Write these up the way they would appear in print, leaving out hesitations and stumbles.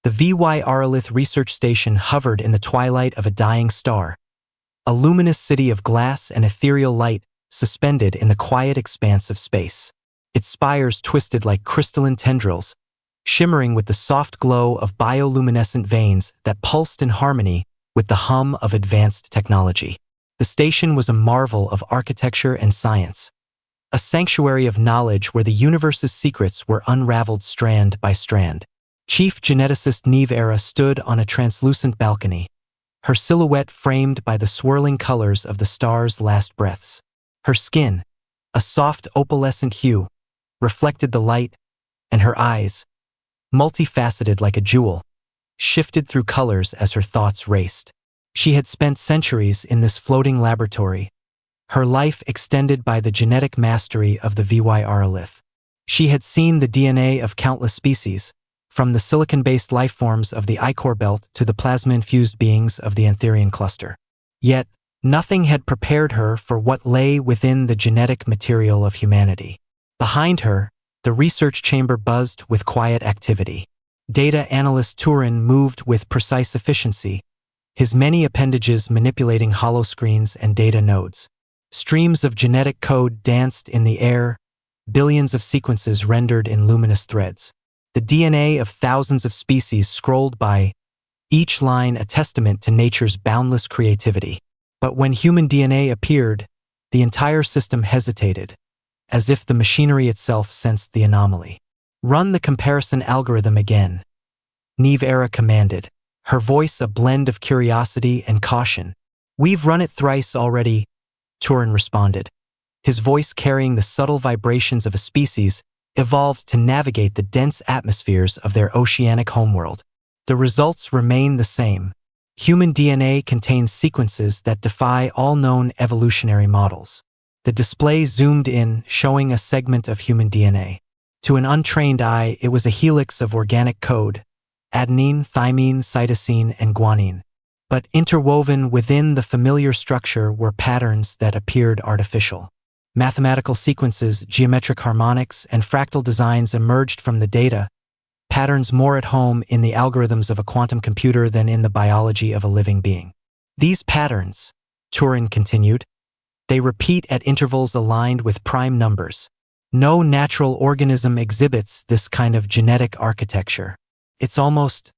The Vyr'alith research station hovered in the twilight of a dying star, a luminous city of glass and ethereal light suspended in the quiet expanse of space. Its spires twisted like crystalline tendrils, shimmering with the soft glow of bioluminescent veins that pulsed in harmony with the hum of advanced technology. The station was a marvel of architecture and science, a sanctuary of knowledge where the universe's secrets were unraveled strand by strand. Chief geneticist Vyr'alith stood on a translucent balcony, her silhouette framed by the swirling colors of the star's last breaths. Her skin, a soft opalescent hue, reflected the light, and her eyes, multifaceted like a jewel, shifted through colors as her thoughts raced. She had spent centuries in this floating laboratory, her life extended by the genetic mastery of the Vyr'alith. She had seen the DNA of countless species, from the silicon-based lifeforms of the Ichor belt to the plasma-infused beings of the Antherian cluster. Yet, nothing had prepared her for what lay within the genetic material of humanity. Behind her, the research chamber buzzed with quiet activity. Data analyst Turin moved with precise efficiency, his many appendages manipulating holoscreens and data nodes. Streams of genetic code danced in the air, billions of sequences rendered in luminous threads. The DNA of thousands of species scrolled by, each line a testament to nature's boundless creativity. But when human DNA appeared, the entire system hesitated, as if the machinery itself sensed the anomaly. "Run the comparison algorithm again," Vyr'alith commanded, her voice a blend of curiosity and caution. "We've run it thrice already," Turin responded, his voice carrying the subtle vibrations of a species evolved to navigate the dense atmospheres of their oceanic homeworld. The results remain the same. Human DNA contains sequences that defy all known evolutionary models. The display zoomed in, showing a segment of human DNA. To an untrained eye, it was a helix of organic code: adenine, thymine, cytosine, and guanine. But interwoven within the familiar structure were patterns that appeared artificial. Mathematical sequences, geometric harmonics, and fractal designs emerged from the data, patterns more at home in the algorithms of a quantum computer than in the biology of a living being. "These patterns," Turin continued, "they repeat at intervals aligned with prime numbers. No natural organism exhibits this kind of genetic architecture. It's almost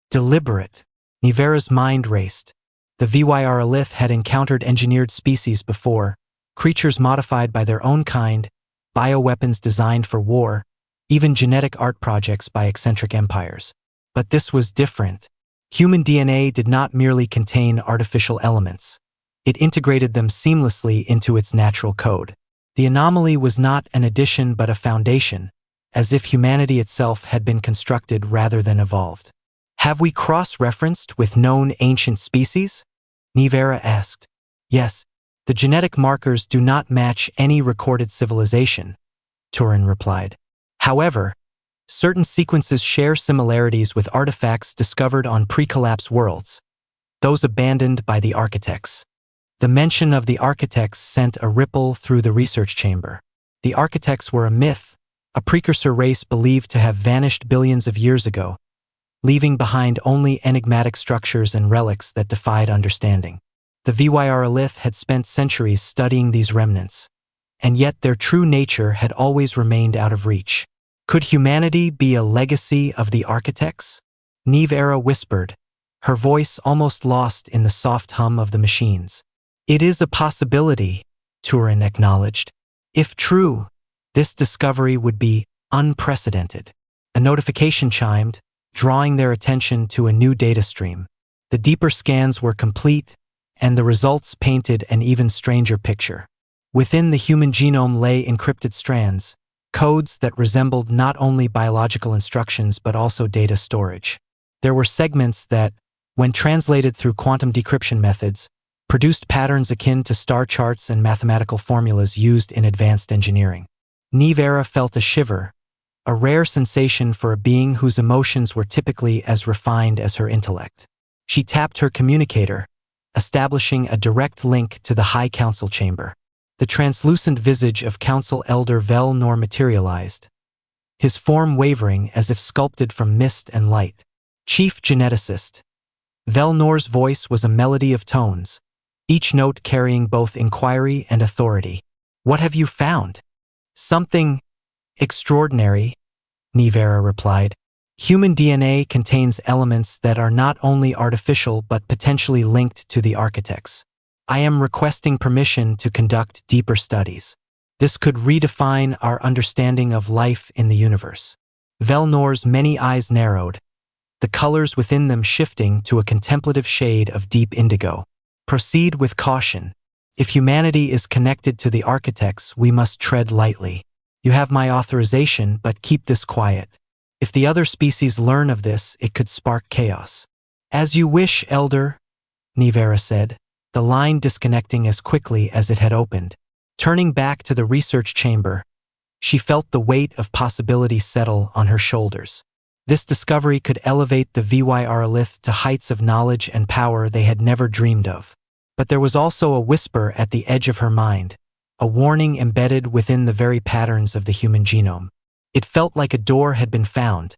deliberate." Vyr'alith's mind raced. The Vyr'alith had encountered engineered species before, creatures modified by their own kind, bioweapons designed for war, even genetic art projects by eccentric empires. But this was different. Human DNA did not merely contain artificial elements. It integrated them seamlessly into its natural code. The anomaly was not an addition but a foundation, as if humanity itself had been constructed rather than evolved. "Have we cross-referenced with known ancient species?" Vyr'alith asked. "Yes. The genetic markers do not match any recorded civilization," Turin replied. "However, certain sequences share similarities with artifacts discovered on pre-collapse worlds, those abandoned by the architects." The mention of the architects sent a ripple through the research chamber. The architects were a myth, a precursor race believed to have vanished billions of years ago, leaving behind only enigmatic structures and relics that defied understanding. The Vyr'alith had spent centuries studying these remnants, and yet their true nature had always remained out of reach. Could humanity be a legacy of the architects? Vyr'alith whispered, her voice almost lost in the soft hum of the machines. "It is a possibility," Turin acknowledged. "If true, this discovery would be unprecedented." A notification chimed, drawing their attention to a new data stream. The deeper scans were complete, and the results painted an even stranger picture. Within the human genome lay encrypted strands, codes that resembled not only biological instructions but also data storage. There were segments that, when translated through quantum decryption methods, produced patterns akin to star charts and mathematical formulas used in advanced engineering. Vyr'alith felt a shiver, a rare sensation for a being whose emotions were typically as refined as her intellect. She tapped her communicator, establishing a direct link to the High Council chamber. The translucent visage of Council Elder Vyr'alith materialized, his form wavering as if sculpted from mist and light. Chief geneticist. Velnor's voice was a melody of tones, each note carrying both inquiry and authority. What have you found? Something extraordinary, Nivera replied. Human DNA contains elements that are not only artificial but potentially linked to the architects. I am requesting permission to conduct deeper studies. This could redefine our understanding of life in the universe. Velnor's many eyes narrowed, the colors within them shifting to a contemplative shade of deep indigo. Proceed with caution. If humanity is connected to the architects, we must tread lightly. You have my authorization, but keep this quiet. If the other species learn of this, it could spark chaos. As you wish, Elder, Nivera said, the line disconnecting as quickly as it had opened. Turning back to the research chamber, she felt the weight of possibility settle on her shoulders. This discovery could elevate the Vyr'alith to heights of knowledge and power they had never dreamed of. But there was also a whisper at the edge of her mind, a warning embedded within the very patterns of the human genome. It felt like a door had been found,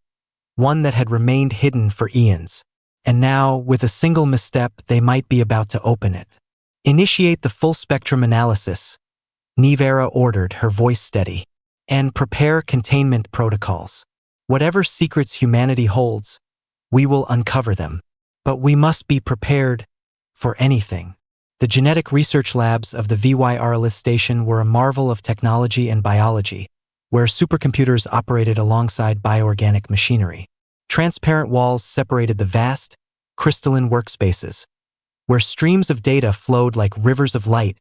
one that had remained hidden for eons. And now, with a single misstep, they might be about to open it. Initiate the full-spectrum analysis, Nivera ordered, her voice steady, and prepare containment protocols. Whatever secrets humanity holds, we will uncover them. But we must be prepared for anything. The genetic research labs of the Vyr'alith station were a marvel of technology and biology, where supercomputers operated alongside bioorganic machinery. Transparent walls separated the vast, crystalline workspaces, where streams of data flowed like rivers of light,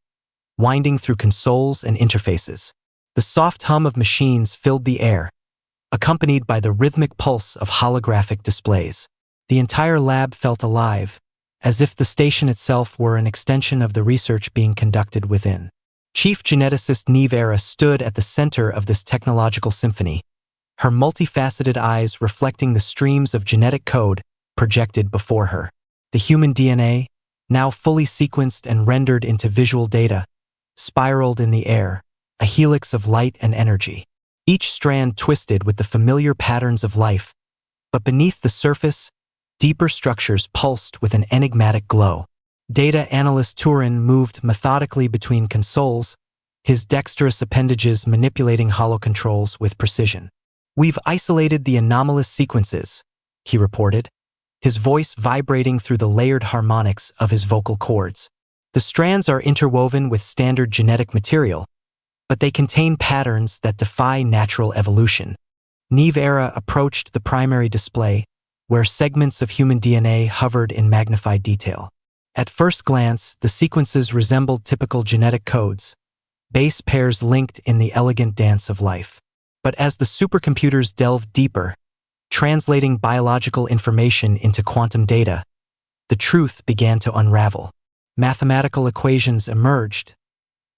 winding through consoles and interfaces. The soft hum of machines filled the air, accompanied by the rhythmic pulse of holographic displays. The entire lab felt alive, as if the station itself were an extension of the research being conducted within. Chief geneticist Nivera stood at the center of this technological symphony, her multifaceted eyes reflecting the streams of genetic code projected before her. The human DNA, now fully sequenced and rendered into visual data, spiraled in the air, a helix of light and energy. Each strand twisted with the familiar patterns of life, but beneath the surface, deeper structures pulsed with an enigmatic glow. Data analyst Turin moved methodically between consoles, his dexterous appendages manipulating holocontrols with precision. We've isolated the anomalous sequences, he reported, his voice vibrating through the layered harmonics of his vocal cords. The strands are interwoven with standard genetic material, but they contain patterns that defy natural evolution. Nivera approached the primary display, where segments of human DNA hovered in magnified detail. At first glance, the sequences resembled typical genetic codes, base pairs linked in the elegant dance of life. But as the supercomputers delved deeper, translating biological information into quantum data, the truth began to unravel. Mathematical equations emerged,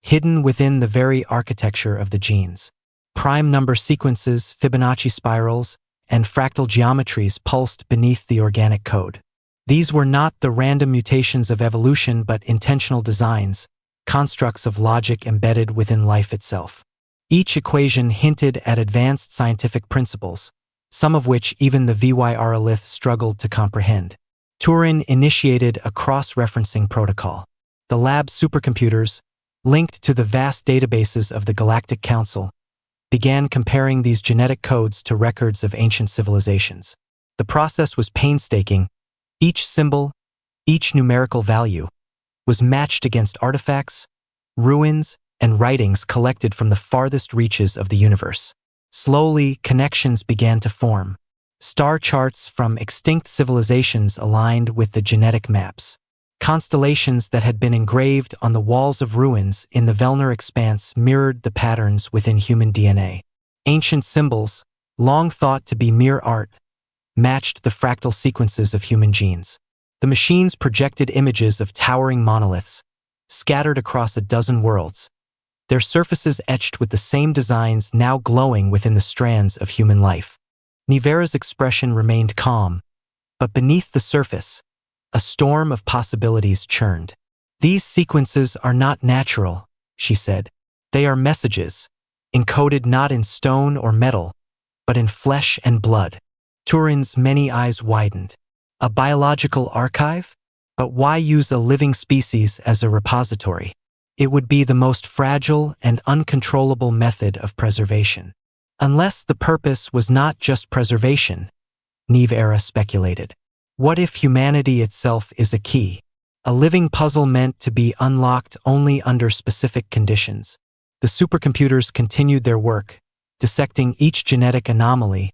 hidden within the very architecture of the genes. Prime number sequences, Fibonacci spirals, and fractal geometries pulsed beneath the organic code. These were not the random mutations of evolution but intentional designs, constructs of logic embedded within life itself. Each equation hinted at advanced scientific principles, some of which even the Vyr'alith struggled to comprehend. Turin initiated a cross-referencing protocol. The lab supercomputers, linked to the vast databases of the Galactic Council, began comparing these genetic codes to records of ancient civilizations. The process was painstaking. Each symbol, each numerical value, was matched against artifacts, ruins, and writings collected from the farthest reaches of the universe. Slowly, connections began to form. Star charts from extinct civilizations aligned with the genetic maps. Constellations that had been engraved on the walls of ruins in the Velnar expanse mirrored the patterns within human DNA. Ancient symbols, long thought to be mere art, matched the fractal sequences of human genes. The machines projected images of towering monoliths, scattered across a dozen worlds, their surfaces etched with the same designs now glowing within the strands of human life. Nivera's expression remained calm, but beneath the surface, a storm of possibilities churned. These sequences are not natural, she said. They are messages, encoded not in stone or metal, but in flesh and blood. Turin's many eyes widened. A biological archive? But why use a living species as a repository? It would be the most fragile and uncontrollable method of preservation. Unless the purpose was not just preservation, Vyr'alith speculated. What if humanity itself is a key? A living puzzle meant to be unlocked only under specific conditions. The supercomputers continued their work, dissecting each genetic anomaly,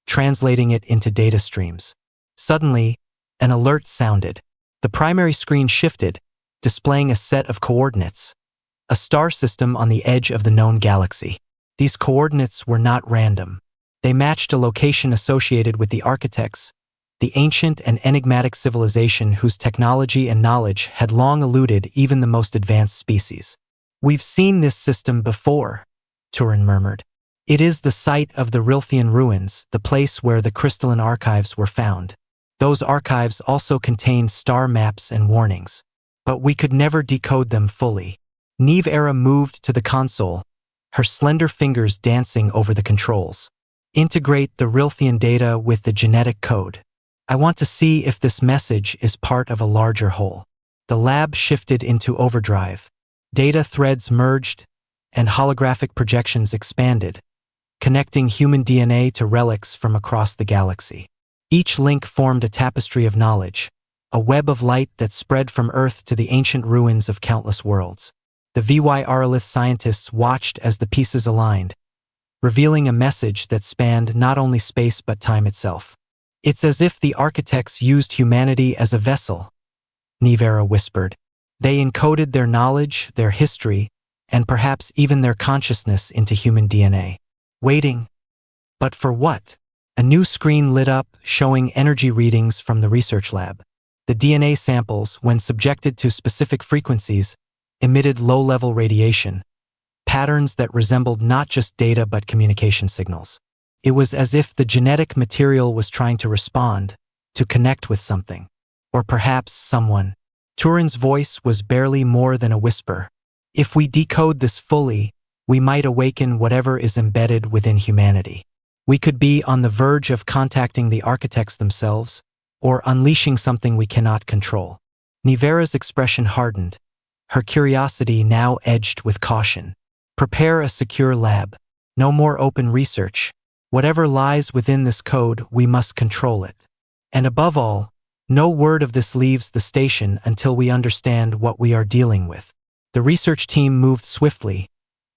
translating it into data streams. Suddenly, an alert sounded. The primary screen shifted, displaying a set of coordinates, a star system on the edge of the known galaxy. These coordinates were not random. They matched a location associated with the architects, the ancient and enigmatic civilization whose technology and knowledge had long eluded even the most advanced species. "We've seen this system before," Turin murmured. "It is the site of the Vyr'alith ruins, the place where the crystalline archives were found. Those archives also contained star maps and warnings. But we could never decode them fully." Vyr'alith moved to the console, her slender fingers dancing over the controls. "Integrate the Vyr'alith data with the genetic code. I want to see if this message is part of a larger whole." The lab shifted into overdrive. Data threads merged, and holographic projections expanded, connecting human DNA to relics from across the galaxy. Each link formed a tapestry of knowledge, a web of light that spread from Earth to the ancient ruins of countless worlds. The Vyr'alith scientists watched as the pieces aligned, revealing a message that spanned not only space but time itself. "It's as if the architects used humanity as a vessel," Vyr'alith whispered. "They encoded their knowledge, their history, and perhaps even their consciousness into human DNA. Waiting. But for what?" A new screen lit up, showing energy readings from the research lab. The DNA samples, when subjected to specific frequencies, emitted low-level radiation, patterns that resembled not just data but communication signals. It was as if the genetic material was trying to respond, to connect with something. Or perhaps someone. Turin's voice was barely more than a whisper. "If we decode this fully, we might awaken whatever is embedded within humanity. We could be on the verge of contacting the architects themselves, or unleashing something we cannot control." Vyr'alith's expression hardened, her curiosity now edged with caution. "Prepare a secure lab. No more open research. Whatever lies within this code, we must control it. And above all, no word of this leaves the station until we understand what we are dealing with." The research team moved swiftly,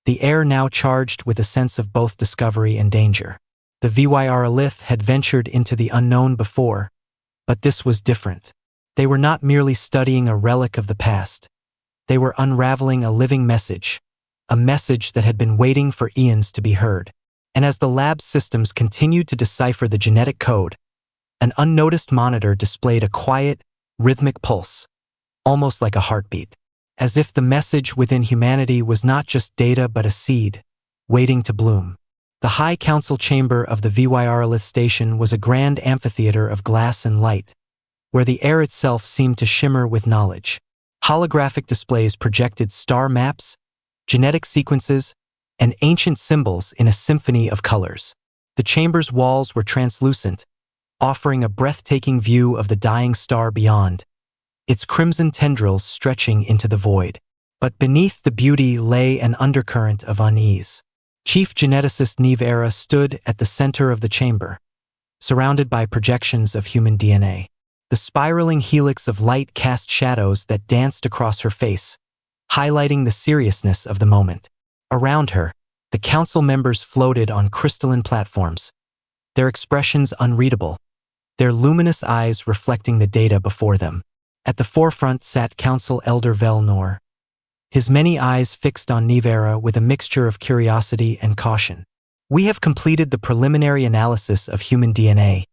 the air now charged with a sense of both discovery and danger. The Vyr'alith had ventured into the unknown before, but this was different. They were not merely studying a relic of the past. They were unraveling a living message, a message that had been waiting for eons to be heard. And as the lab's systems continued to decipher the genetic code, an unnoticed monitor displayed a quiet, rhythmic pulse, almost like a heartbeat, as if the message within humanity was not just data but a seed, waiting to bloom. The high council chamber of the Vyr'alith station was a grand amphitheater of glass and light, where the air itself seemed to shimmer with knowledge. Holographic displays projected star maps, genetic sequences, and ancient symbols in a symphony of colors. The chamber's walls were translucent, offering a breathtaking view of the dying star beyond, its crimson tendrils stretching into the void. But beneath the beauty lay an undercurrent of unease. Chief geneticist Vyr'alith stood at the center of the chamber, surrounded by projections of human DNA. The spiraling helix of light cast shadows that danced across her face, highlighting the seriousness of the moment. Around her, the council members floated on crystalline platforms, their expressions unreadable, their luminous eyes reflecting the data before them. At the forefront sat Council Elder Velnor, his many eyes fixed on Vyr'alith with a mixture of curiosity and caution. "We have completed the preliminary analysis of human DNA,"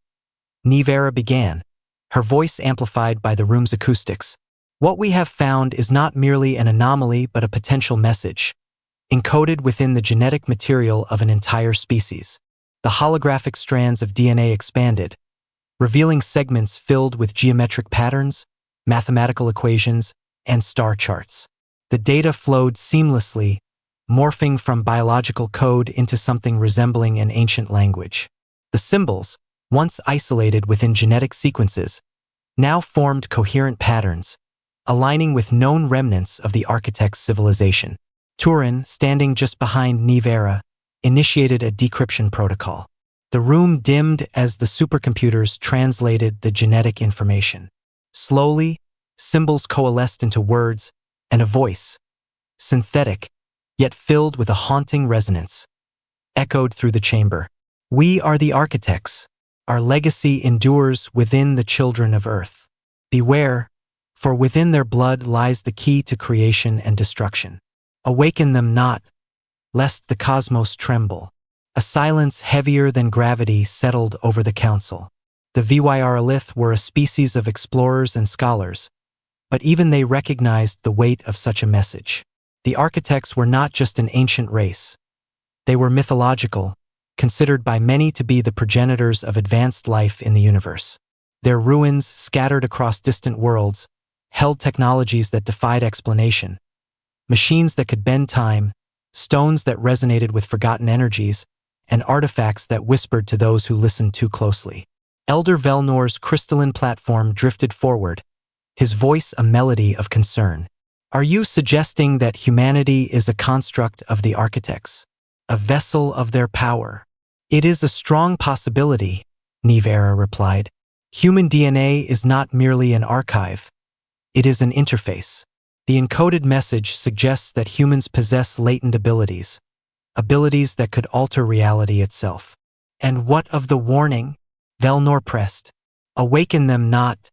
Vyr'alith began, her voice amplified by the room's acoustics. "What we have found is not merely an anomaly but a potential message, encoded within the genetic material of an entire species." The holographic strands of DNA expanded, revealing segments filled with geometric patterns, mathematical equations, and star charts. The data flowed seamlessly, morphing from biological code into something resembling an ancient language. The symbols, once isolated within genetic sequences, now formed coherent patterns, aligning with known remnants of the architect's civilization. Turin, standing just behind Vyr'alith, initiated a decryption protocol. The room dimmed as the supercomputers translated the genetic information. Slowly, symbols coalesced into words and a voice, synthetic, yet filled with a haunting resonance, echoed through the chamber. "We are the architects. Our legacy endures within the children of Earth. Beware, for within their blood lies the key to creation and destruction. Awaken them not, lest the cosmos tremble." A silence heavier than gravity settled over the council. The Vyr'alith were a species of explorers and scholars, but even they recognized the weight of such a message. The architects were not just an ancient race. They were mythological, considered by many to be the progenitors of advanced life in the universe. Their ruins, scattered across distant worlds, held technologies that defied explanation. Machines that could bend time, stones that resonated with forgotten energies, and artifacts that whispered to those who listened too closely. Elder Velnor's crystalline platform drifted forward, his voice a melody of concern. "Are you suggesting that humanity is a construct of the architects, a vessel of their power?" "It is a strong possibility," Vyr'alith replied. "Human DNA is not merely an archive. It is an interface." The encoded message suggests that humans possess latent abilities that could alter reality itself. "And what of the warning?" Velnor pressed. "Awaken them not.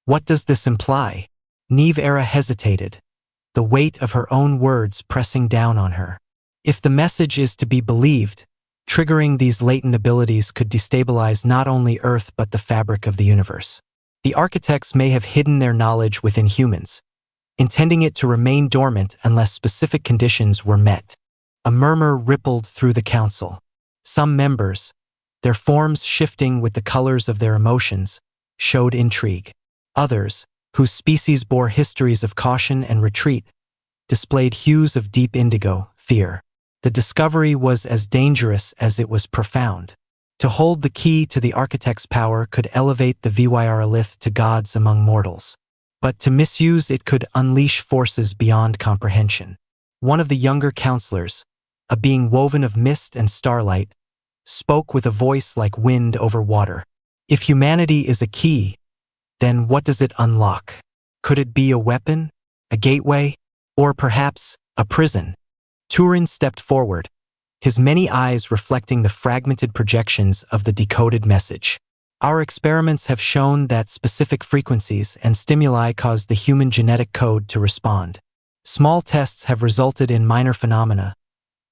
What does this imply?" Vyr'alith hesitated, the weight of her own words pressing down on her. If the message is to be believed, triggering these latent abilities could destabilize not only Earth but the fabric of the universe. The architects may have hidden their knowledge within humans, intending it to remain dormant unless specific conditions were met. A murmur rippled through the council. Some members, their forms shifting with the colors of their emotions, showed intrigue. Others, whose species bore histories of caution and retreat, displayed hues of deep indigo, fear. The discovery was as dangerous as it was profound. To hold the key to the architect's power could elevate the Vyr'alith to gods among mortals. But to misuse it could unleash forces beyond comprehension. One of the younger counselors, a being woven of mist and starlight, spoke with a voice like wind over water. "If humanity is a key, then what does it unlock? Could it be a weapon, a gateway, or perhaps a prison?" Turin stepped forward, his many eyes reflecting the fragmented projections of the decoded message. "Our experiments have shown that specific frequencies and stimuli cause the human genetic code to respond. Small tests have resulted in minor phenomena,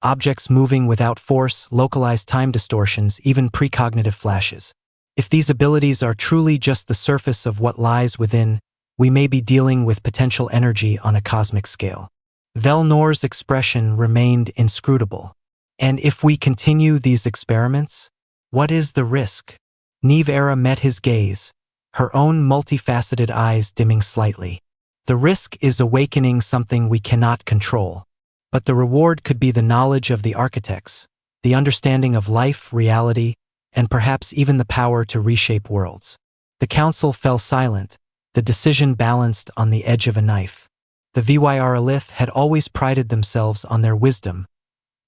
objects moving without force, localized time distortions, even precognitive flashes. If these abilities are truly just the surface of what lies within, we may be dealing with potential energy on a cosmic scale." Velnor's expression remained inscrutable. "And if we continue these experiments, what is the risk?" Vyr'alith met his gaze, her own multifaceted eyes dimming slightly. "The risk is awakening something we cannot control. But the reward could be the knowledge of the architects, the understanding of life, reality, and perhaps even the power to reshape worlds." The council fell silent, the decision balanced on the edge of a knife. The Vyr'alith had always prided themselves on their wisdom,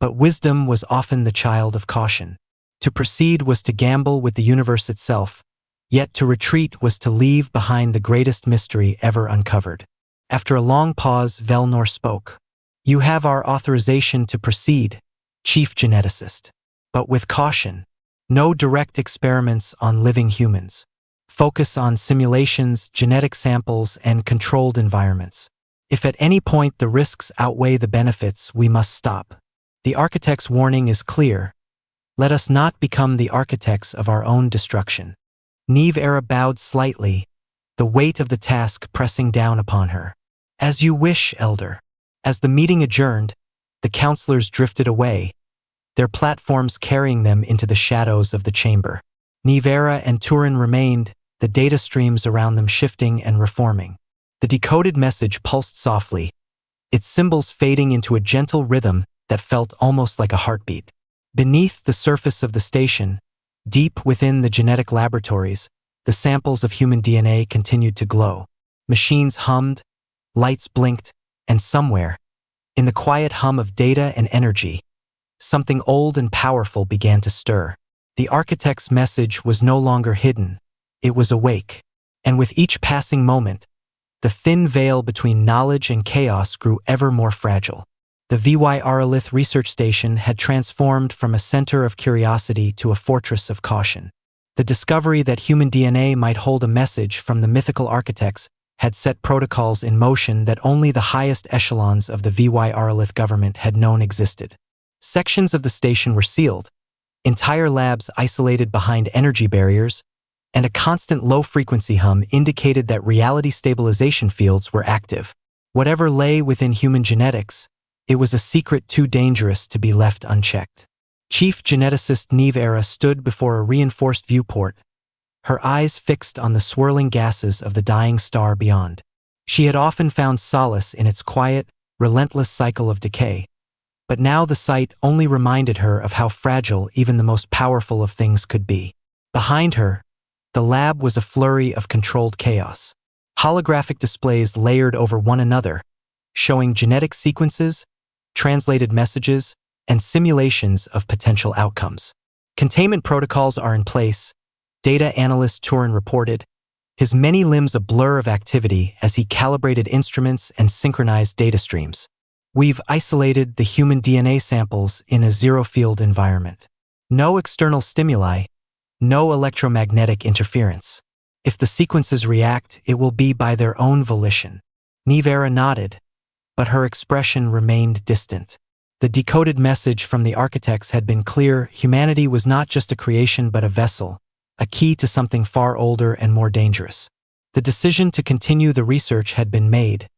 but wisdom was often the child of caution. To proceed was to gamble with the universe itself, yet to retreat was to leave behind the greatest mystery ever uncovered. After a long pause, Velnor spoke. "You have our authorization to proceed, Chief Geneticist. But with caution. No direct experiments on living humans. Focus on simulations, genetic samples, and controlled environments. If at any point the risks outweigh the benefits, we must stop. The architect's warning is clear. Let us not become the architects of our own destruction." Vyr'alith bowed slightly, the weight of the task pressing down upon her. "As you wish, Elder." As the meeting adjourned, the counselors drifted away, their platforms carrying them into the shadows of the chamber. Vyr'alith and Turin remained, the data streams around them shifting and reforming. The decoded message pulsed softly, its symbols fading into a gentle rhythm that felt almost like a heartbeat. Beneath the surface of the station, Deep within the genetic laboratories, the samples of human DNA continued to glow. Machines hummed, lights blinked, and somewhere, in the quiet hum of data and energy, something old and powerful began to stir. The architect's message was no longer hidden. It was awake. And with each passing moment, the thin veil between knowledge and chaos grew ever more fragile. The Vyr'alith research station had transformed from a center of curiosity to a fortress of caution. The discovery that human DNA might hold a message from the mythical architects had set protocols in motion that only the highest echelons of the Vyr'alith government had known existed. Sections of the station were sealed, entire labs isolated behind energy barriers, and a constant low-frequency hum indicated that reality stabilization fields were active. Whatever lay within human genetics, it was a secret too dangerous to be left unchecked. Chief geneticist Vyr'alith stood before a reinforced viewport, her eyes fixed on the swirling gases of the dying star beyond. She had often found solace in its quiet, relentless cycle of decay, but now the sight only reminded her of how fragile even the most powerful of things could be. Behind her, the lab was a flurry of controlled chaos. Holographic displays layered over one another, showing genetic sequences, translated messages, and simulations of potential outcomes. Containment protocols are in place, data analyst Turin reported, his many limbs a blur of activity as he calibrated instruments and synchronized data streams. We've isolated the human DNA samples in a zero-field environment. No external stimuli, no electromagnetic interference. If the sequences react, it will be by their own volition. Vyr'alith nodded, but her expression remained distant. The decoded message from the architects had been clear: humanity was not just a creation but a vessel, a key to something far older and more dangerous. The decision to continue the research had been made,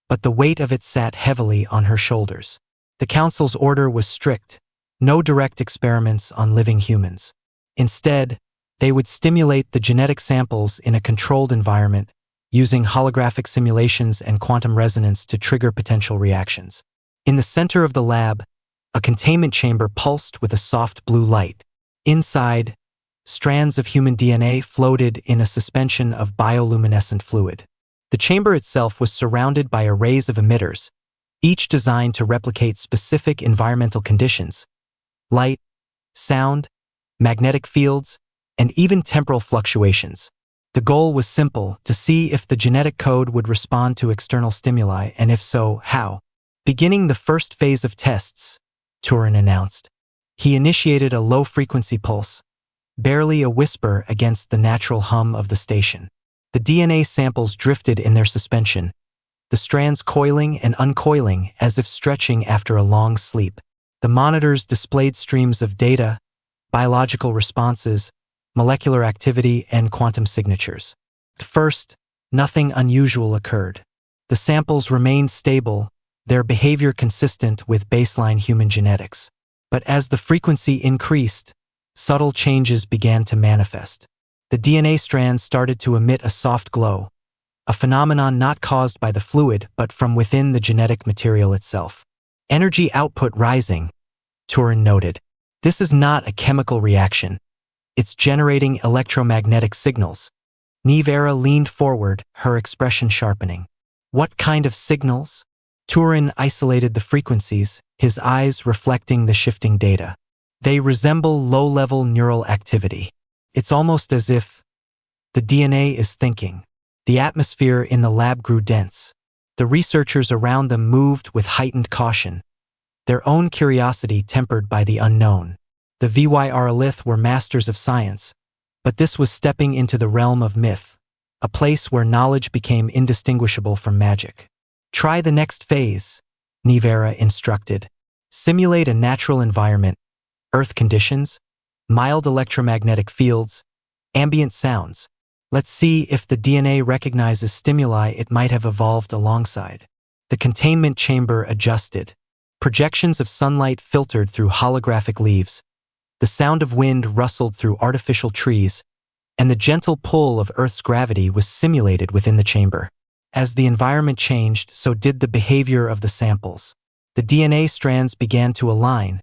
but the weight of it sat heavily on her shoulders. The Council's order was strict: no direct experiments on living humans. Instead, they would stimulate the genetic samples in a controlled environment, using holographic simulations and quantum resonance to trigger potential reactions. In the center of the lab, a containment chamber pulsed with a soft blue light. Inside, strands of human DNA floated in a suspension of bioluminescent fluid. The chamber itself was surrounded by arrays of emitters, each designed to replicate specific environmental conditions: light, sound, magnetic fields, and even temporal fluctuations. The goal was simple: to see if the genetic code would respond to external stimuli, and if so, how. Beginning the first phase of tests, Turin announced. He initiated a low-frequency pulse, barely a whisper against the natural hum of the station. The DNA samples drifted in their suspension, the strands coiling and uncoiling as if stretching after a long sleep. The monitors displayed streams of data, biological responses, molecular activity, and quantum signatures. At first, nothing unusual occurred. The samples remained stable, their behavior consistent with baseline human genetics. But as the frequency increased, subtle changes began to manifest. The DNA strands started to emit a soft glow, a phenomenon not caused by the fluid but from within the genetic material itself. Energy output rising, Turin noted. This is not a chemical reaction. It's generating electromagnetic signals. Vyr'alith leaned forward, her expression sharpening. What kind of signals? Turin isolated the frequencies, his eyes reflecting the shifting data. They resemble low-level neural activity. It's almost as if the DNA is thinking. The atmosphere in the lab grew dense. The researchers around them moved with heightened caution, their own curiosity tempered by the unknown. The Vyr'alith were masters of science, but this was stepping into the realm of myth, a place where knowledge became indistinguishable from magic. Try the next phase, Vyr'alith instructed. Simulate a natural environment, Earth conditions, mild electromagnetic fields, ambient sounds. Let's see if the DNA recognizes stimuli it might have evolved alongside. The containment chamber adjusted. Projections of sunlight filtered through holographic leaves. The sound of wind rustled through artificial trees, and the gentle pull of Earth's gravity was simulated within the chamber. As the environment changed, so did the behavior of the samples. The DNA strands began to align,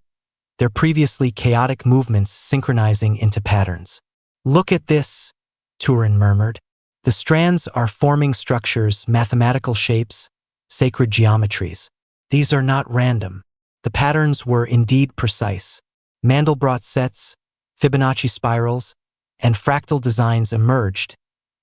their previously chaotic movements synchronizing into patterns. "Look at this," Turin murmured. "The strands are forming structures, mathematical shapes, sacred geometries. These are not random. The patterns were indeed precise. Mandelbrot sets, Fibonacci spirals, and fractal designs emerged,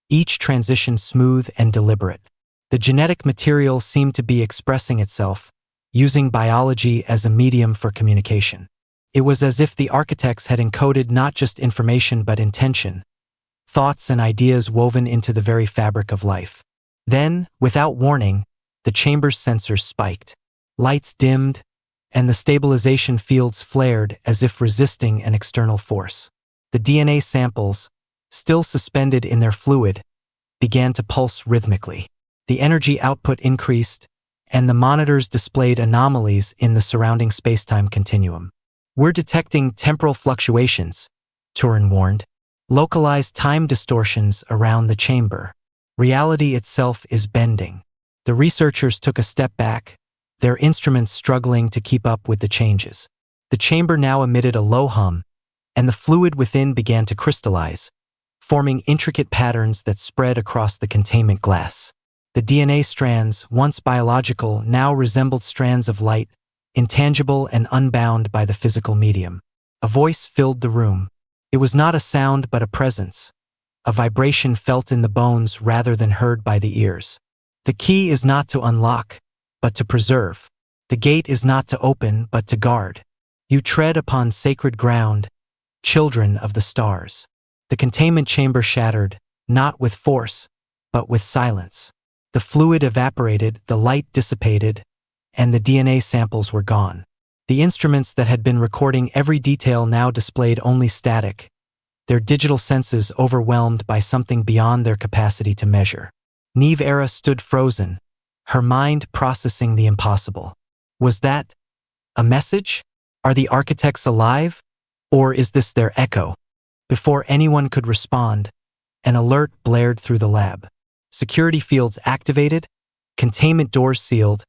each transition smooth and deliberate. The genetic material seemed to be expressing itself, using biology as a medium for communication. It was as if the architects had encoded not just information but intention, thoughts and ideas woven into the very fabric of life. Then, without warning, the chamber's sensors spiked. Lights dimmed, and the stabilization fields flared as if resisting an external force. The DNA samples, still suspended in their fluid, began to pulse rhythmically. The energy output increased, and the monitors displayed anomalies in the surrounding spacetime continuum. "We're detecting temporal fluctuations," Turin warned. "Localized time distortions around the chamber. Reality itself is bending." The researchers took a step back, their instruments struggling to keep up with the changes. The chamber now emitted a low hum, and the fluid within began to crystallize, forming intricate patterns that spread across the containment glass. The DNA strands, once biological, now resembled strands of light, intangible and unbound by the physical medium. A voice filled the room. It was not a sound but a presence, a vibration felt in the bones rather than heard by the ears. "The key is not to unlock, but to preserve. The gate is not to open, but to guard. You tread upon sacred ground, children of the stars." The containment chamber shattered, not with force, but with silence. The fluid evaporated, the light dissipated, and the DNA samples were gone. The instruments that had been recording every detail now displayed only static, their digital senses overwhelmed by something beyond their capacity to measure. Vyr'alith stood frozen, her mind processing the impossible. Was that a message? Are the architects alive? Or is this their echo? Before anyone could respond, an alert blared through the lab. Security fields activated, containment doors sealed,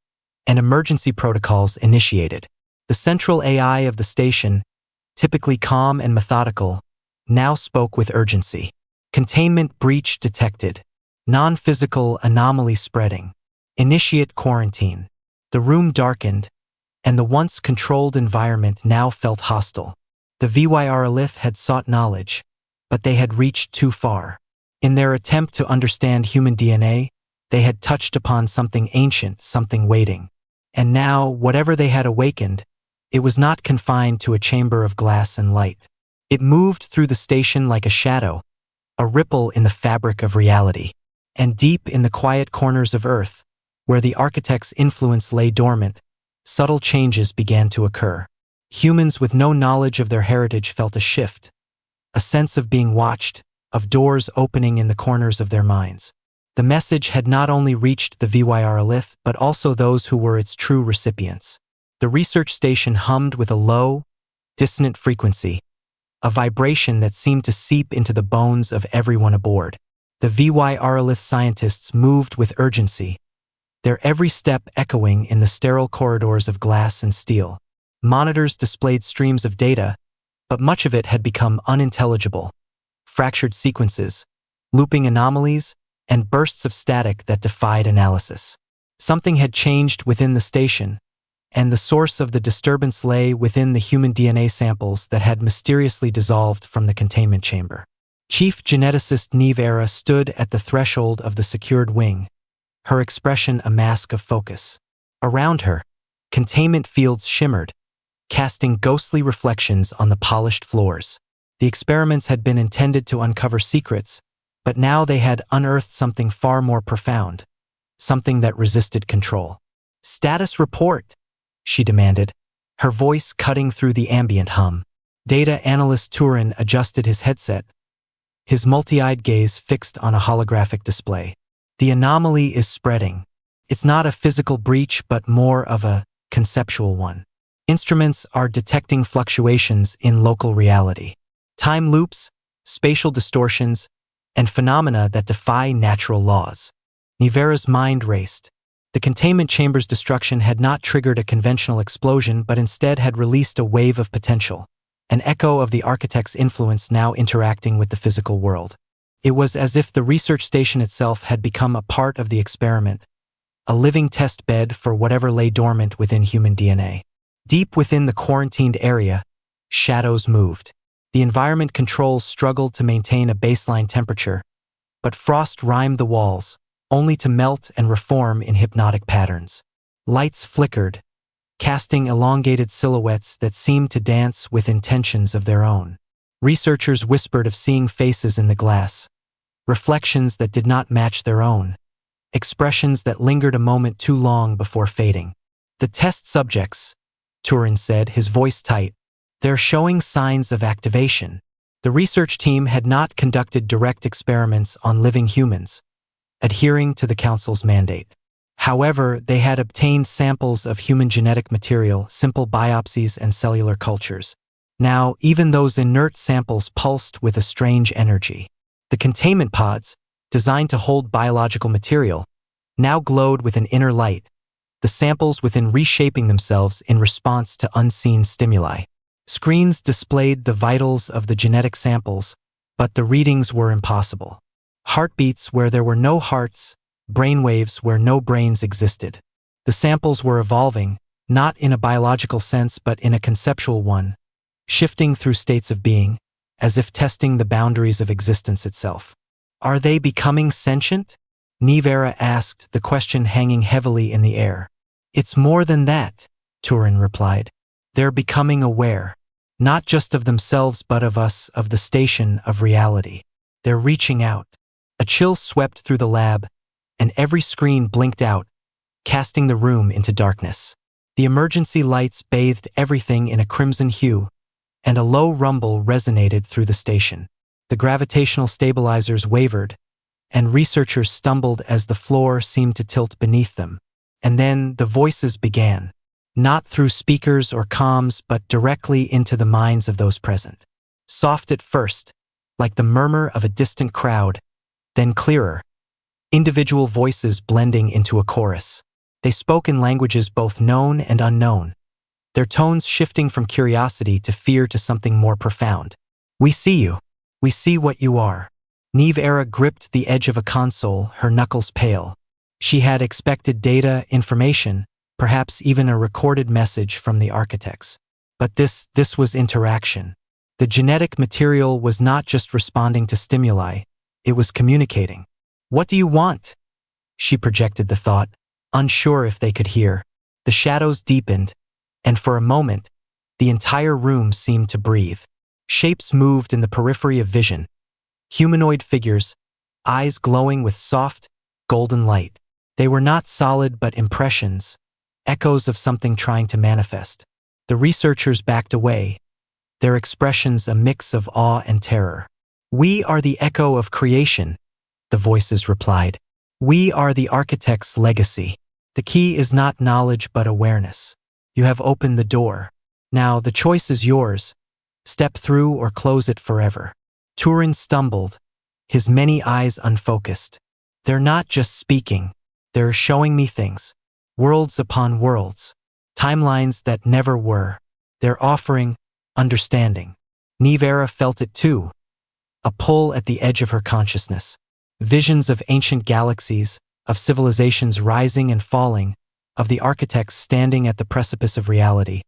and emergency protocols initiated. The central AI of the station, typically calm and methodical, now spoke with urgency. Containment breach detected. Non-physical anomaly spreading. Initiate quarantine. The room darkened, and the once controlled environment now felt hostile. The Vyr'alith had sought knowledge, but they had reached too far. In their attempt to understand human DNA, they had touched upon something ancient, something waiting. And now, whatever they had awakened, it was not confined to a chamber of glass and light. It moved through the station like a shadow, a ripple in the fabric of reality. And deep in the quiet corners of Earth, where the architect's influence lay dormant, subtle changes began to occur. Humans with no knowledge of their heritage felt a shift, a sense of being watched, of doors opening in the corners of their minds. The message had not only reached the Vyr'alith, but also those who were its true recipients. The research station hummed with a low, dissonant frequency, a vibration that seemed to seep into the bones of everyone aboard. The Vyr'alith scientists moved with urgency, their every step echoing in the sterile corridors of glass and steel. Monitors displayed streams of data, but much of it had become unintelligible. Fractured sequences, looping anomalies, and bursts of static that defied analysis. Something had changed within the station, and the source of the disturbance lay within the human DNA samples that had mysteriously dissolved from the containment chamber. Chief geneticist Vyr'alith stood at the threshold of the secured wing, her expression a mask of focus. Around her, containment fields shimmered, casting ghostly reflections on the polished floors. The experiments had been intended to uncover secrets, but now they had unearthed something far more profound, something that resisted control. "Status report," she demanded, her voice cutting through the ambient hum. Data analyst Turin adjusted his headset, his multi-eyed gaze fixed on a holographic display. "The anomaly is spreading. It's not a physical breach but more of a conceptual one. Instruments are detecting fluctuations in local reality. Time loops, spatial distortions, and phenomena that defy natural laws." Vyr'alith's mind raced. The containment chamber's destruction had not triggered a conventional explosion but instead had released a wave of potential, an echo of the architect's influence now interacting with the physical world. It was as if the research station itself had become a part of the experiment, a living test bed for whatever lay dormant within human DNA. Deep within the quarantined area, shadows moved. The environment controls struggled to maintain a baseline temperature, but frost rimed the walls, only to melt and reform in hypnotic patterns. Lights flickered, casting elongated silhouettes that seemed to dance with intentions of their own. Researchers whispered of seeing faces in the glass, reflections that did not match their own, expressions that lingered a moment too long before fading. The test subjects, Turin said, his voice tight, they're showing signs of activation. The research team had not conducted direct experiments on living humans, adhering to the Council's mandate. However, they had obtained samples of human genetic material, simple biopsies and cellular cultures. Now, even those inert samples pulsed with a strange energy. The containment pods, designed to hold biological material, now glowed with an inner light, the samples within reshaping themselves in response to unseen stimuli. Screens displayed the vitals of the genetic samples, but the readings were impossible. Heartbeats where there were no hearts, brainwaves where no brains existed. The samples were evolving, not in a biological sense but in a conceptual one, shifting through states of being, as if testing the boundaries of existence itself. Are they becoming sentient? Nivera asked, the question hanging heavily in the air. It's more than that, Turin replied. They're becoming aware, not just of themselves but of us, of the station of reality. They're reaching out. A chill swept through the lab, and every screen blinked out, casting the room into darkness. The emergency lights bathed everything in a crimson hue, and a low rumble resonated through the station. The gravitational stabilizers wavered, and researchers stumbled as the floor seemed to tilt beneath them. And then the voices began, not through speakers or comms but directly into the minds of those present. Soft at first, like the murmur of a distant crowd, then clearer, individual voices blending into a chorus. They spoke in languages both known and unknown, their tones shifting from curiosity to fear to something more profound. We see you. We see what you are. Nivera gripped the edge of a console, her knuckles pale. She had expected data, information, perhaps even a recorded message from the architects. But this was interaction. The genetic material was not just responding to stimuli, it was communicating. What do you want? She projected the thought, unsure if they could hear. The shadows deepened, and for a moment, the entire room seemed to breathe. Shapes moved in the periphery of vision. Humanoid figures, eyes glowing with soft, golden light. They were not solid but impressions, echoes of something trying to manifest. The researchers backed away, their expressions a mix of awe and terror. We are the echo of creation, the voices replied. We are the architect's legacy. The key is not knowledge but awareness. You have opened the door. Now the choice is yours. Step through or close it forever. Turin stumbled, his many eyes unfocused. They're not just speaking. They're showing me things. Worlds upon worlds. Timelines that never were. They're offering understanding. Nivera felt it too. A pull at the edge of her consciousness. Visions of ancient galaxies, of civilizations rising and falling, of the architects standing at the precipice of reality,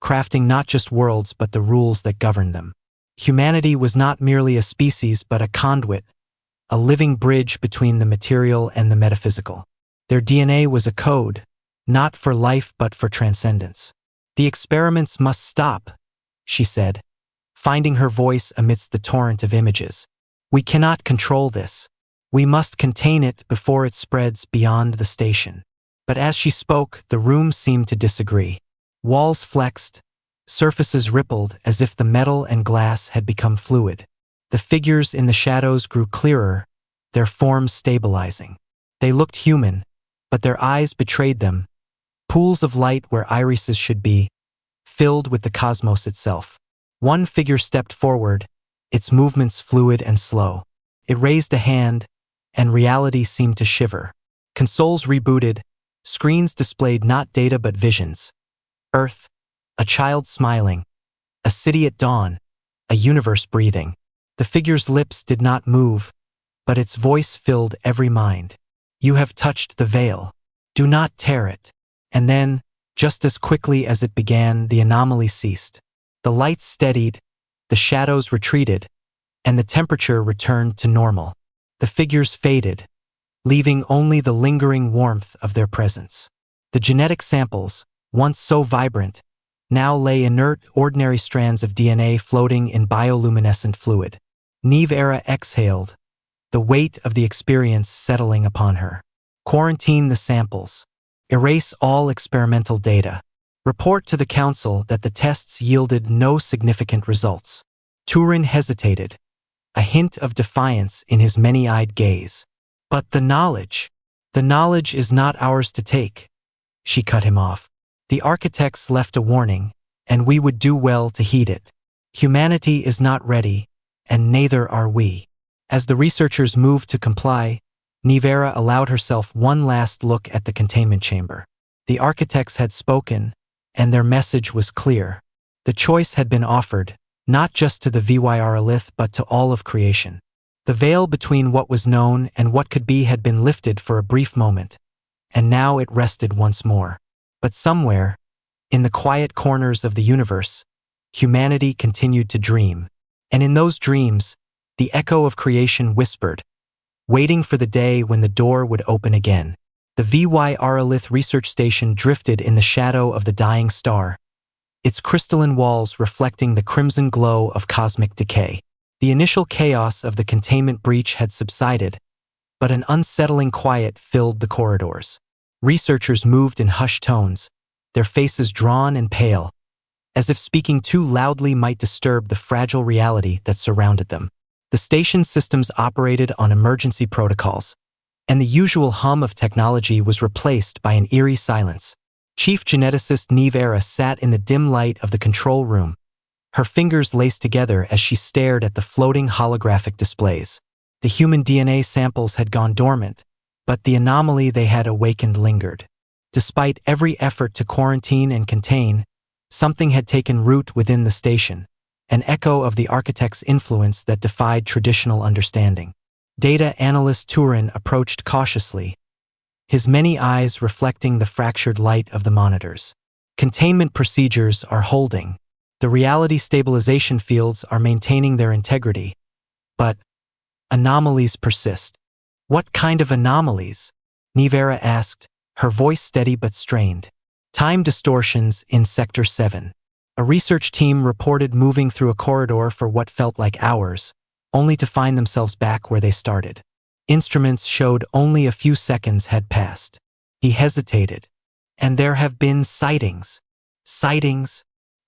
crafting not just worlds but the rules that govern them. Humanity was not merely a species but a conduit, a living bridge between the material and the metaphysical. Their DNA was a code, not for life but for transcendence. The experiments must stop, she said, finding her voice amidst the torrent of images. We cannot control this. We must contain it before it spreads beyond the station. But as she spoke, the room seemed to disagree. Walls flexed, surfaces rippled as if the metal and glass had become fluid. The figures in the shadows grew clearer, their forms stabilizing. They looked human, but their eyes betrayed them, pools of light where irises should be, filled with the cosmos itself. One figure stepped forward, its movements fluid and slow. It raised a hand, and reality seemed to shiver. Consoles rebooted, Screens displayed not data but visions. Earth, a child smiling, a city at dawn, a universe breathing. The figure's lips did not move, but its voice filled every mind. You have touched the veil. Do not tear it. And then, just as quickly as it began, the anomaly ceased. The lights steadied, the shadows retreated, and the temperature returned to normal. The figures faded, leaving only the lingering warmth of their presence. The genetic samples, once so vibrant, now lay inert, ordinary strands of DNA floating in bioluminescent fluid. Vyr'alith exhaled, the weight of the experience settling upon her. Quarantine the samples. Erase all experimental data. Report to the council that the tests yielded no significant results. Turin hesitated, a hint of defiance in his many-eyed gaze. But the knowledge is not ours to take. She cut him off. The architects left a warning, and we would do well to heed it. Humanity is not ready, and neither are we. As the researchers moved to comply, Vyr'alith allowed herself one last look at the containment chamber. The architects had spoken, and their message was clear. The choice had been offered, not just to the Vyr'alith but to all of creation. The veil between what was known and what could be had been lifted for a brief moment, and now it rested once more. But somewhere, in the quiet corners of the universe, humanity continued to dream. And in those dreams, the echo of creation whispered, waiting for the day when the door would open again. The Vyr'alith research station drifted in the shadow of the dying star, its crystalline walls reflecting the crimson glow of cosmic decay. The initial chaos of the containment breach had subsided, but an unsettling quiet filled the corridors. Researchers moved in hushed tones, their faces drawn and pale, as if speaking too loudly might disturb the fragile reality that surrounded them. The station's systems operated on emergency protocols, and the usual hum of technology was replaced by an eerie silence. Chief geneticist Vyr'alith sat in the dim light of the control room, her fingers laced together as she stared at the floating holographic displays. The human DNA samples had gone dormant, but the anomaly they had awakened lingered. Despite every effort to quarantine and contain, something had taken root within the station, an echo of the architect's influence that defied traditional understanding. Data analyst Turin approached cautiously, his many eyes reflecting the fractured light of the monitors. Containment procedures are holding. The reality stabilization fields are maintaining their integrity, but anomalies persist. What kind of anomalies? Vyr'alith asked, her voice steady but strained. Time distortions in Sector 7. A research team reported moving through a corridor for what felt like hours, only to find themselves back where they started. Instruments showed only a few seconds had passed. He hesitated. And there have been sightings.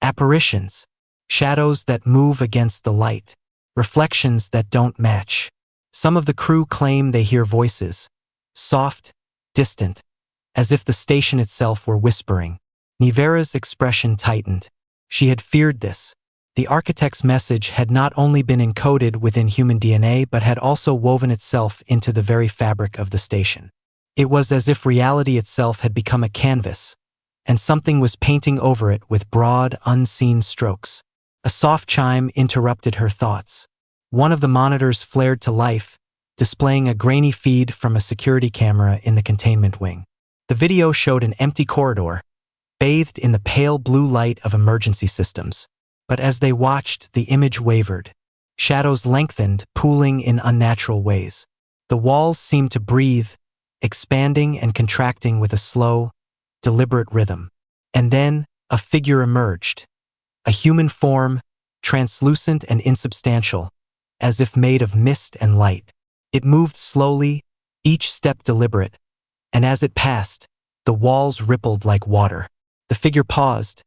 Apparitions. Shadows that move against the light. Reflections that don't match. Some of the crew claim they hear voices. Soft, distant, as if the station itself were whispering. Vyr'alith's expression tightened. She had feared this. The architect's message had not only been encoded within human DNA but had also woven itself into the very fabric of the station. It was as if reality itself had become a canvas, and something was painting over it with broad, unseen strokes. A soft chime interrupted her thoughts. One of the monitors flared to life, displaying a grainy feed from a security camera in the containment wing. The video showed an empty corridor, bathed in the pale blue light of emergency systems. But as they watched, the image wavered. Shadows lengthened, pooling in unnatural ways. The walls seemed to breathe, expanding and contracting with a slow, deliberate rhythm. And then, a figure emerged. A human form, translucent and insubstantial, as if made of mist and light. It moved slowly, each step deliberate, and as it passed, the walls rippled like water. The figure paused,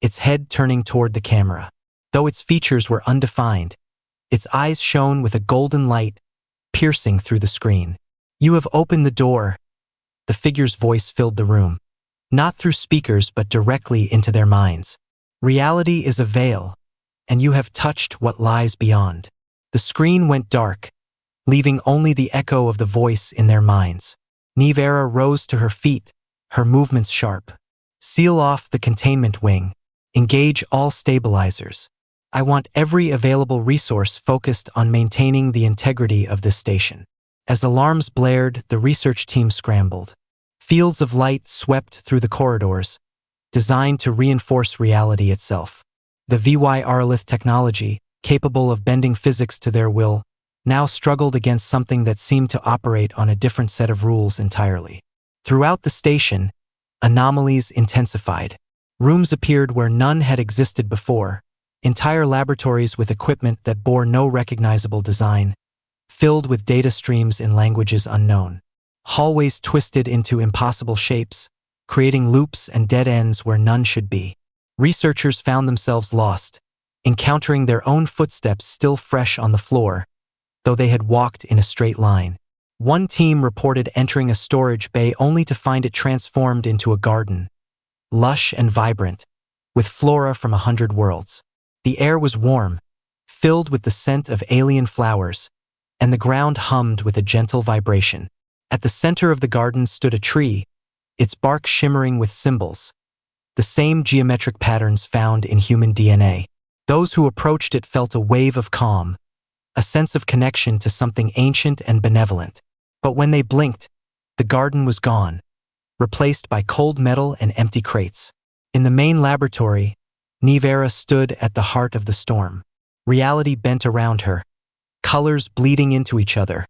its head turning toward the camera. Though its features were undefined, its eyes shone with a golden light, piercing through the screen. "You have opened the door." The figure's voice filled the room, not through speakers but directly into their minds. "Reality is a veil, and you have touched what lies beyond." The screen went dark, leaving only the echo of the voice in their minds. Vyr'alith rose to her feet, her movements sharp. Seal off the containment wing. Engage all stabilizers. I want every available resource focused on maintaining the integrity of this station. As alarms blared, the research team scrambled. Fields of light swept through the corridors, designed to reinforce reality itself. The Vyr'alith technology, capable of bending physics to their will, now struggled against something that seemed to operate on a different set of rules entirely. Throughout the station, anomalies intensified. Rooms appeared where none had existed before, entire laboratories with equipment that bore no recognizable design, filled with data streams in languages unknown. Hallways twisted into impossible shapes, creating loops and dead ends where none should be. Researchers found themselves lost, encountering their own footsteps still fresh on the floor, though they had walked in a straight line. One team reported entering a storage bay only to find it transformed into a garden, lush and vibrant, with flora from 100 worlds. The air was warm, filled with the scent of alien flowers, and the ground hummed with a gentle vibration. At the center of the garden stood a tree, its bark shimmering with symbols, the same geometric patterns found in human DNA. Those who approached it felt a wave of calm, a sense of connection to something ancient and benevolent. But when they blinked, the garden was gone, replaced by cold metal and empty crates. In the main laboratory, Vyr'alith stood at the heart of the storm. Reality bent around her, colors bleeding into each other,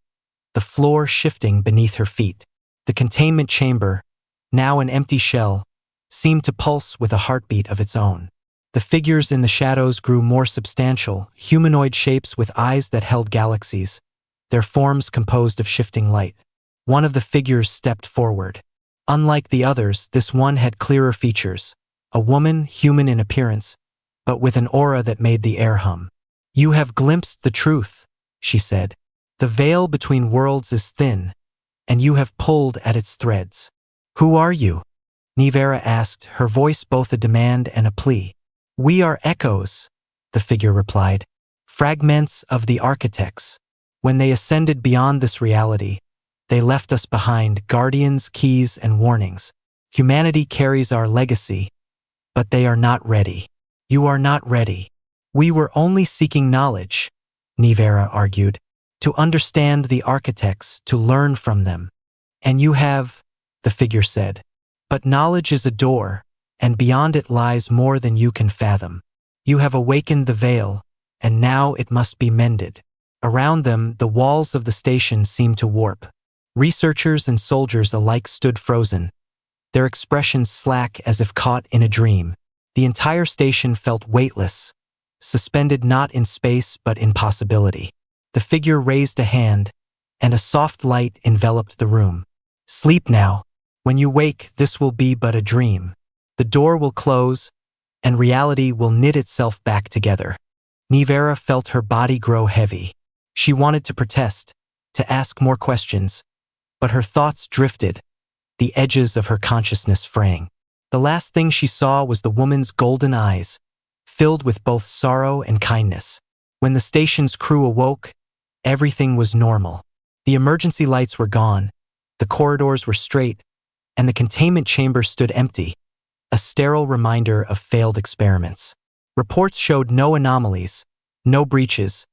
the floor shifting beneath her feet. The containment chamber, now an empty shell, seemed to pulse with a heartbeat of its own. The figures in the shadows grew more substantial, humanoid shapes with eyes that held galaxies, their forms composed of shifting light. One of the figures stepped forward. Unlike the others, this one had clearer features, a woman, human in appearance, but with an aura that made the air hum. "You have glimpsed the truth," she said. "The veil between worlds is thin, and you have pulled at its threads." "Who are you?" Vyr'alith asked, her voice both a demand and a plea. "We are echoes," the figure replied, "fragments of the architects. When they ascended beyond this reality, they left us behind guardians, keys, and warnings. Humanity carries our legacy, but they are not ready. You are not ready. We were only seeking knowledge," Vyr'alith argued, "to understand the architects, to learn from them. And you have," the figure said. "But knowledge is a door, and beyond it lies more than you can fathom. You have awakened the veil, and now it must be mended." Around them, the walls of the station seemed to warp. Researchers and soldiers alike stood frozen, their expressions slack as if caught in a dream. The entire station felt weightless, suspended not in space but in possibility. The figure raised a hand, and a soft light enveloped the room. "Sleep now. When you wake, this will be but a dream. The door will close, and reality will knit itself back together." Vyr'alith felt her body grow heavy. She wanted to protest, to ask more questions, but her thoughts drifted, the edges of her consciousness fraying. The last thing she saw was the woman's golden eyes, filled with both sorrow and kindness. When the station's crew awoke, everything was normal. The emergency lights were gone, the corridors were straight, and the containment chamber stood empty, a sterile reminder of failed experiments. Reports showed no anomalies, no breaches,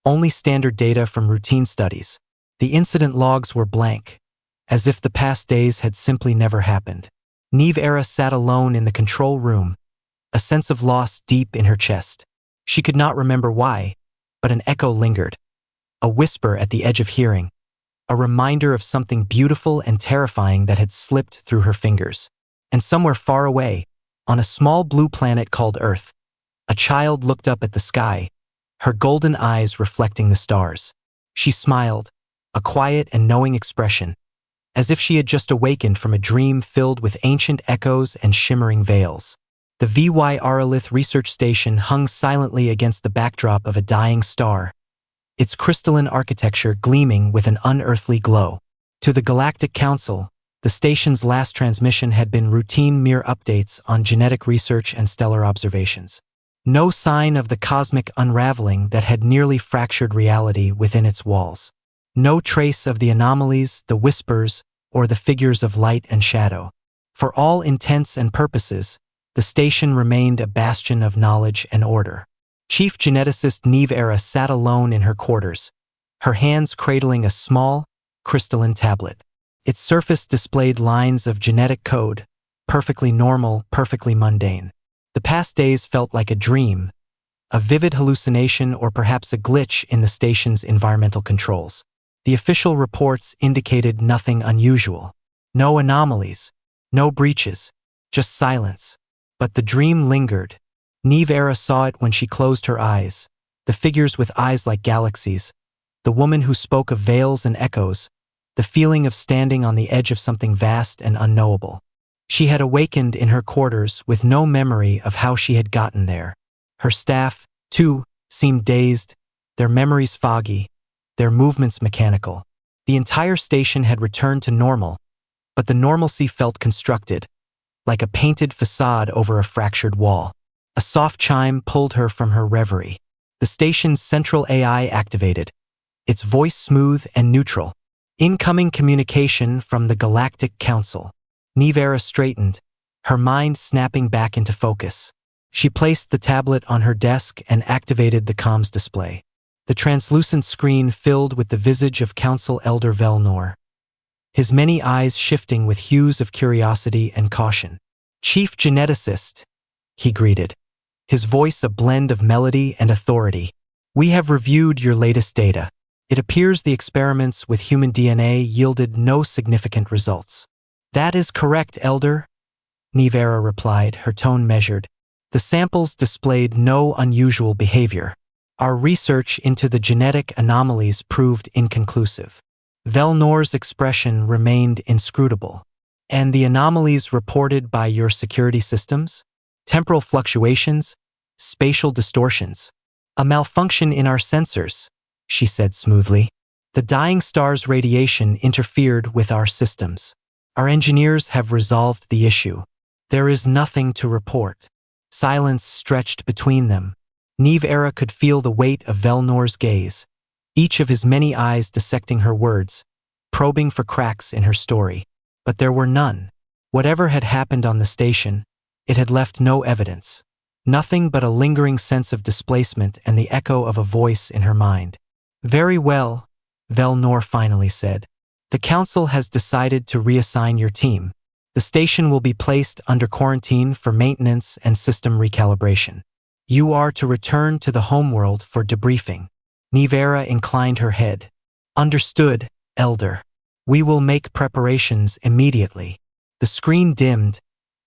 only standard data from routine studies. The incident logs were blank, as if the past days had simply never happened. Vyr'alith sat alone in the control room, a sense of loss deep in her chest. She could not remember why, but an echo lingered, a whisper at the edge of hearing, a reminder of something beautiful and terrifying that had slipped through her fingers. And somewhere far away, on a small blue planet called Earth, a child looked up at the sky, her golden eyes reflecting the stars. She smiled, a quiet and knowing expression, as if she had just awakened from a dream filled with ancient echoes and shimmering veils. The Vyr'alith research station hung silently against the backdrop of a dying star, its crystalline architecture gleaming with an unearthly glow. To the Galactic Council, the station's last transmission had been routine mere updates on genetic research and stellar observations. No sign of the cosmic unraveling that had nearly fractured reality within its walls. No trace of the anomalies, the whispers, or the figures of light and shadow. For all intents and purposes, the station remained a bastion of knowledge and order. Chief geneticist Vyr'alith sat alone in her quarters, her hands cradling a small, crystalline tablet. Its surface displayed lines of genetic code, perfectly normal, perfectly mundane. The past days felt like a dream, a vivid hallucination, or perhaps a glitch in the station's environmental controls. The official reports indicated nothing unusual. No anomalies, no breaches, just silence. But the dream lingered. Vyr'alith saw it when she closed her eyes, the figures with eyes like galaxies, the woman who spoke of veils and echoes, the feeling of standing on the edge of something vast and unknowable. She had awakened in her quarters with no memory of how she had gotten there. Her staff, too, seemed dazed, their memories foggy, their movements mechanical. The entire station had returned to normal, but the normalcy felt constructed, like a painted facade over a fractured wall. A soft chime pulled her from her reverie. The station's central AI activated, its voice smooth and neutral. Incoming communication from the Galactic Council. Vyr'alith straightened, her mind snapping back into focus. She placed the tablet on her desk and activated the comms display. The translucent screen filled with the visage of Council Elder Velnor, his many eyes shifting with hues of curiosity and caution. "Chief Geneticist," he greeted, his voice a blend of melody and authority. "We have reviewed your latest data. It appears the experiments with human DNA yielded no significant results." "That is correct, Elder," Vyr'alith replied, her tone measured. "The samples displayed no unusual behavior. Our research into the genetic anomalies proved inconclusive." Velnor's expression remained inscrutable. "And the anomalies reported by your security systems? Temporal fluctuations? Spatial distortions? A malfunction in our sensors," she said smoothly. "The dying star's radiation interfered with our systems. Our engineers have resolved the issue. There is nothing to report." Silence stretched between them. Vyr'alith could feel the weight of Velnor's gaze, each of his many eyes dissecting her words, probing for cracks in her story. But there were none. Whatever had happened on the station, it had left no evidence. Nothing but a lingering sense of displacement and the echo of a voice in her mind. "Very well," Velnor finally said. "The Council has decided to reassign your team. The station will be placed under quarantine for maintenance and system recalibration. You are to return to the homeworld for debriefing." Vyr'alith inclined her head. "Understood, Elder. We will make preparations immediately." The screen dimmed,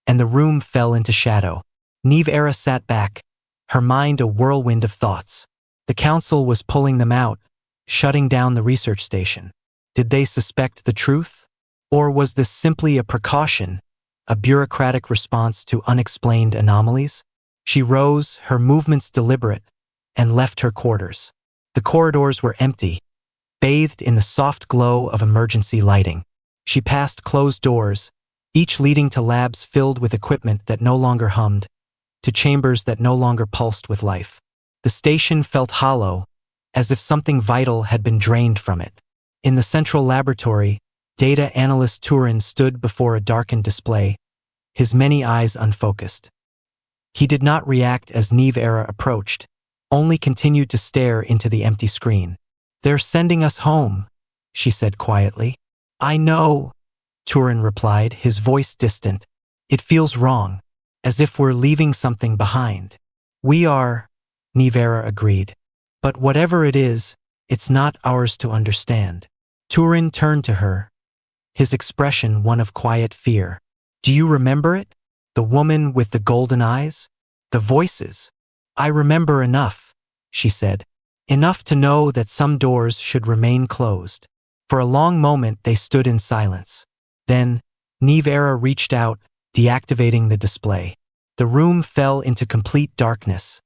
and the room fell into shadow. Vyr'alith sat back, her mind a whirlwind of thoughts. The Council was pulling them out, shutting down the research station. Did they suspect the truth? Or was this simply a precaution, a bureaucratic response to unexplained anomalies? She rose, her movements deliberate, and left her quarters. The corridors were empty, bathed in the soft glow of emergency lighting. She passed closed doors, each leading to labs filled with equipment that no longer hummed, to chambers that no longer pulsed with life. The station felt hollow, as if something vital had been drained from it. In the central laboratory, data analyst Turin stood before a darkened display, his many eyes unfocused. He did not react as Vyr'alith approached, only continued to stare into the empty screen. "They're sending us home," she said quietly. "I know," Turin replied, his voice distant. "It feels wrong, as if we're leaving something behind." "We are," Vyr'alith agreed. "But whatever it is, it's not ours to understand." Turin turned to her, his expression one of quiet fear. "Do you remember it? The woman with the golden eyes? The voices?" "I remember enough," she said. "Enough to know that some doors should remain closed." For a long moment they stood in silence. Then, Vyr'alith reached out, deactivating the display. The room fell into complete darkness,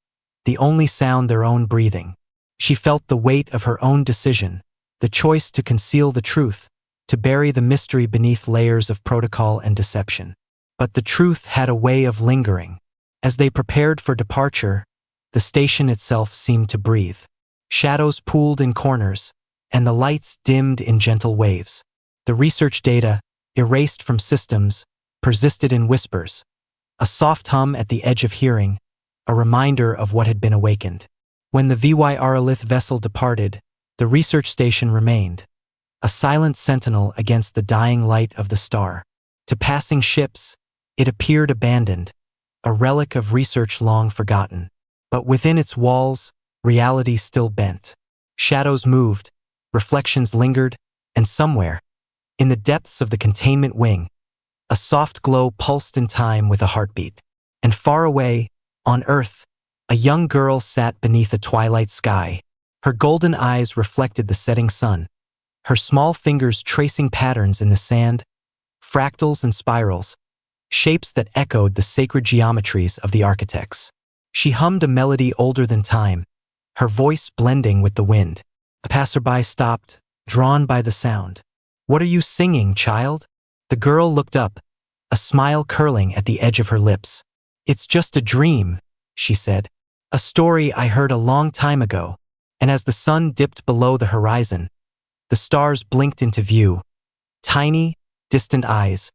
the only sound their own breathing. She felt the weight of her own decision, the choice to conceal the truth, to bury the mystery beneath layers of protocol and deception. But the truth had a way of lingering. As they prepared for departure, the station itself seemed to breathe. Shadows pooled in corners, and the lights dimmed in gentle waves. The research data, erased from systems, persisted in whispers, a soft hum at the edge of hearing, a reminder of what had been awakened. When the Vyr'alith vessel departed, the research station remained, a silent sentinel against the dying light of the star. To passing ships, it appeared abandoned, a relic of research long forgotten. But within its walls, reality still bent. Shadows moved, reflections lingered, and somewhere, in the depths of the containment wing, a soft glow pulsed in time with a heartbeat. And far away, on Earth, a young girl sat beneath a twilight sky. Her golden eyes reflected the setting sun, her small fingers tracing patterns in the sand, fractals and spirals, shapes that echoed the sacred geometries of the architects. She hummed a melody older than time, her voice blending with the wind. A passerby stopped, drawn by the sound. "What are you singing, child?" The girl looked up, a smile curling at the edge of her lips. "It's just a dream," she said. "A story I heard a long time ago." And as the sun dipped below the horizon, the stars blinked into view, tiny, distant eyes,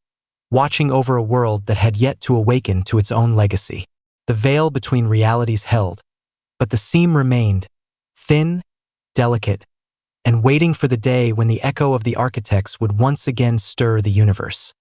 watching over a world that had yet to awaken to its own legacy. The veil between realities held, but the seam remained, thin, delicate, and waiting for the day when the echo of the architects would once again stir the universe.